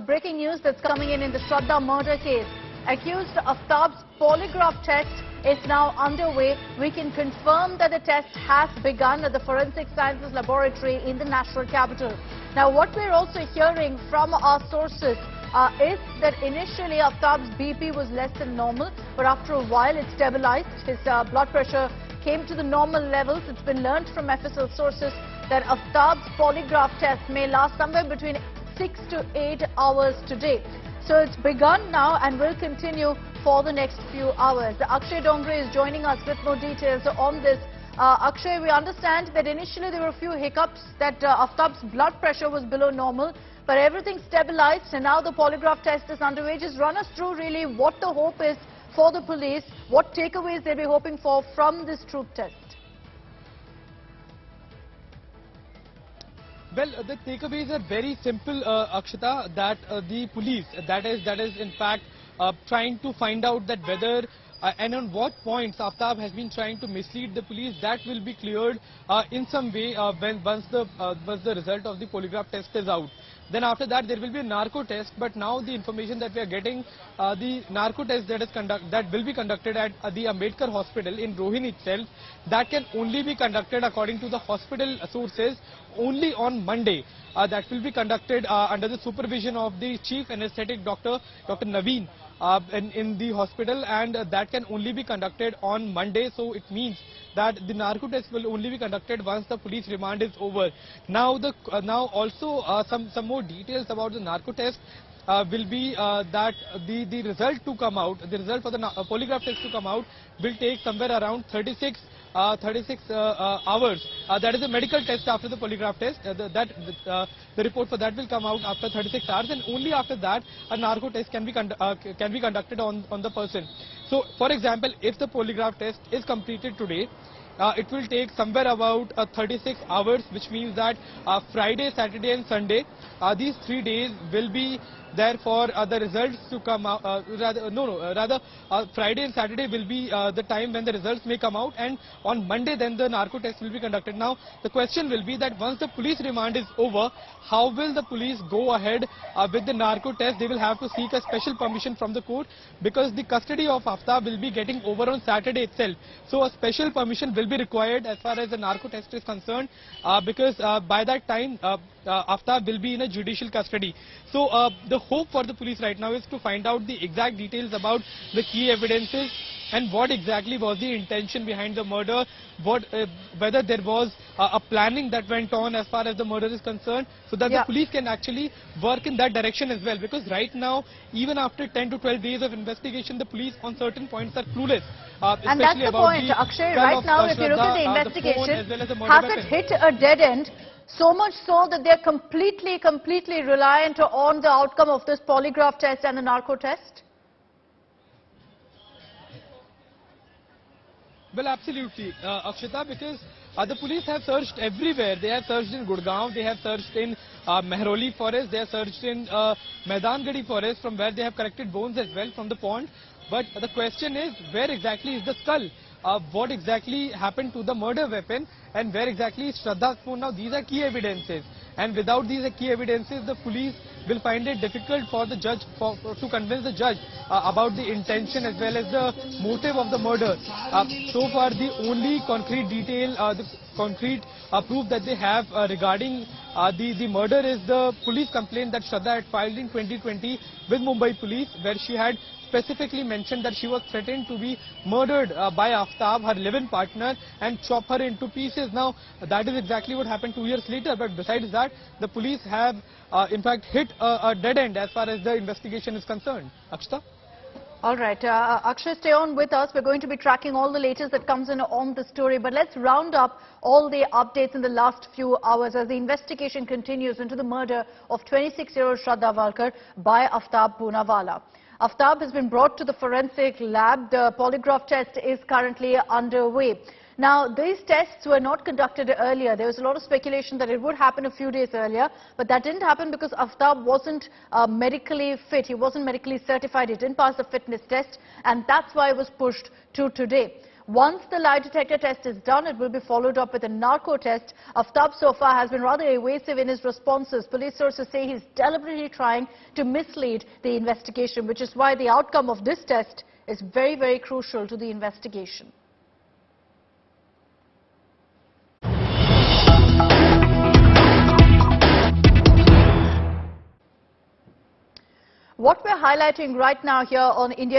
breaking news that's coming in the Shraddha murder case. Accused Aftab's polygraph test is now underway. We can confirm that the test has begun at the Forensic Sciences Laboratory in the national capital. Now, what we're also hearing from our sources is that initially Aftab's BP was less than normal, but after a while it stabilized. His blood pressure came to the normal levels. It's been learned from FSL sources that Aftab's polygraph test may last somewhere between 6 to 8 hours today. So it's begun now and will continue for the next few hours. Akshay Dongre is joining us with more details on this. Akshay, we understand that initially there were a few hiccups, that Aftab's blood pressure was below normal, but everything stabilized and now the polygraph test is underway. Just run us through really what the hope is for the police, what takeaways they'll be hoping for from this truth test. Well, the takeaways are very simple, Akshita, that the police, that is in fact trying to find out that whether and on what points Aftab has been trying to mislead the police. That will be cleared in some way once the result of the polygraph test is out. Then after that there will be a narco test, but now the information that we are getting, the narco test that will be conducted at the Ambedkar Hospital in Rohini itself, that can only be conducted according to the hospital sources only on Monday. That will be conducted under the supervision of the chief anesthetic Dr. Naveen in the hospital, and that can only be conducted on Monday. So it means that the narco test will only be conducted once the police remand is over. Now also some more details about the narco test will be that the result to come out, the result for the polygraph test to come out will take somewhere around 36 hours. That is a medical test after the polygraph test. The report for that will come out after 36 hours, and only after that a narco test can be conducted on the person. So, for example, if the polygraph test is completed today, it will take somewhere about 36 hours, which means that Friday, Saturday and Sunday, these 3 days will be there for the results to come out. Rather Friday and Saturday will be the time when the results may come out, and on Monday then the narco test will be conducted. Now the question will be that once the police remand is over, how will the police go ahead with the narco test? They will have to seek a special permission from the court, because the custody of Aftab will be getting over on Saturday itself. So a special permission will be required as far as the narco test is concerned, because by that time Aftab will be in a judicial custody. So the hope for the police right now is to find out the exact details about the key evidences and what exactly was the intention behind the murder, whether there was a planning that went on as far as the murder is concerned, so that the police can actually work in that direction as well. Because right now, even after 10 to 12 days of investigation, the police on certain points are clueless. And that's the point, Akshay. Right now, if you look at the investigation, has it hit a dead end? So much so that they're completely reliant on the outcome of this polygraph test and the narco test? Well, absolutely, Akshita, because the police have searched everywhere. They have searched in Gurgaon, they have searched in Mehroli forest, they have searched in Maidangadi forest, from where they have collected bones as well from the pond. But the question is, where exactly is the skull? What exactly happened to the murder weapon, and where exactly is Shraddha's phone? Now these are key evidences, and without these key evidences the police will find it difficult for the judge to convince the judge about the intention as well as the motive of the murder. So far the only concrete detail, the concrete proof that they have regarding the murder is the police complaint that Shraddha had filed in 2020 with Mumbai police, where she had specifically mentioned that she was threatened to be murdered by Aftab, her live-in partner, and chop her into pieces. Now, that is exactly what happened 2 years later, but besides that, the police have in fact hit a dead end as far as the investigation is concerned. Akshita? All right, Akshay, stay on with us. We're going to be tracking all the latest that comes in on the story, but let's round up all the updates in the last few hours as the investigation continues into the murder of 26-year-old Shraddha Walkar by Aftab Poonawalla. Aftab has been brought to the forensic lab. The polygraph test is currently underway. Now, these tests were not conducted earlier. There was a lot of speculation that it would happen a few days earlier, but that didn't happen because Aftab wasn't medically fit. He wasn't medically certified. He didn't pass the fitness test, and that's why it was pushed to today. Once the lie detector test is done, it will be followed up with a narco test. Aftab so far has been rather evasive in his responses. Police sources say he's deliberately trying to mislead the investigation, which is why the outcome of this test is very, very crucial to the investigation. What we're highlighting right now here on India